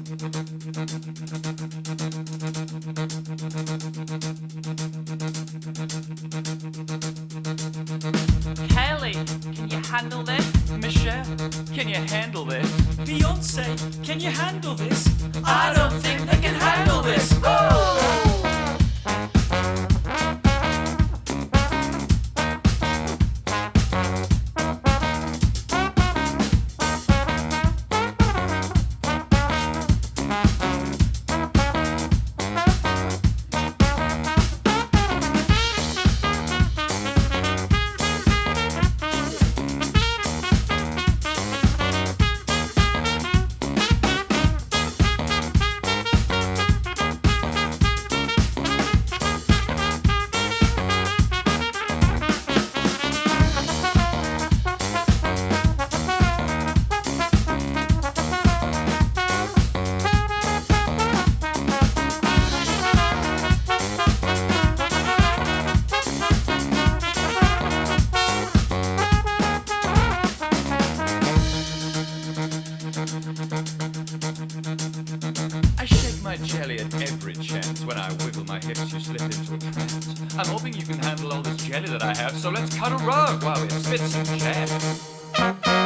Kelly, can you handle this? Michelle, can you handle this? Beyonce, can you handle this? I don't think they can handle this. I shake my jelly at every chance. When I wiggle my hips, you slip into a trance. I'm hoping you can handle all this jelly that I have, so let's cut a rug while we spit some jazz.